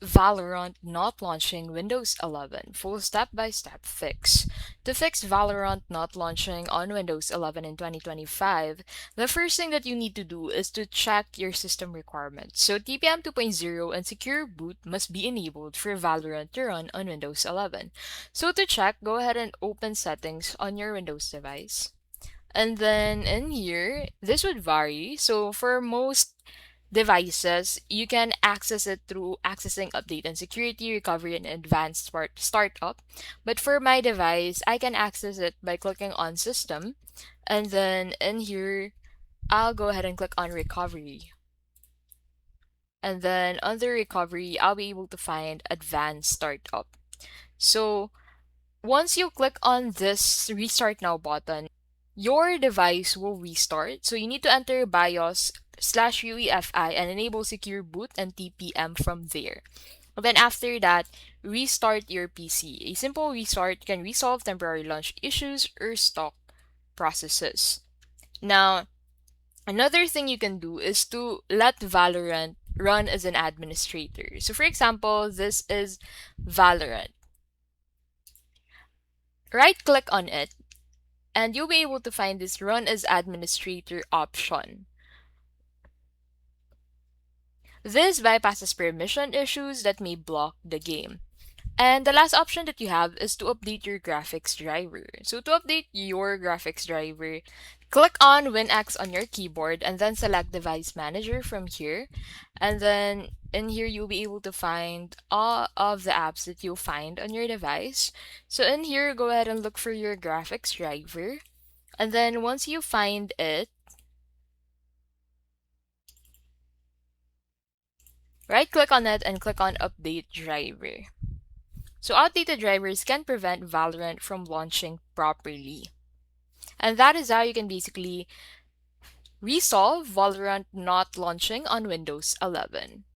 Valorant Not Launching Windows 11 Full Step-by-Step Fix. To fix Valorant not launching on Windows 11 in 2025, the first thing that you need to do is to check your system requirements. So TPM 2.0 and Secure Boot must be enabled for Valorant to run on Windows 11. So to check, go ahead and open Settings on your Windows device. And then in here, this would vary. So for most devices, you can access it through accessing update and security, recovery, and advanced startup. But for my device, I can access it by clicking on system. And then in here, I'll go ahead and click on recovery. And then under recovery, I'll be able to find advanced startup. So once you click on this restart now button, your device will restart. So you need to enter BIOS/UEFI and enable secure boot and TPM from there. And then after that, restart your PC. A simple restart can resolve temporary launch issues or stock processes. Now, another thing you can do is to let Valorant run as an administrator. So for example, this is Valorant. Right click on it and you'll be able to find this Run as Administrator option. This bypasses permission issues that may block the game. And the last option that you have is to update your graphics driver. So to update your graphics driver, click on WinX on your keyboard and then select Device Manager from here. And then in here, you'll be able to find all of the apps that you'll find on your device. So in here, go ahead and look for your graphics driver. And then once you find it, right click on it and click on Update Driver. So outdated drivers can prevent Valorant from launching properly. And that is how you can basically resolve Valorant not launching on Windows 11.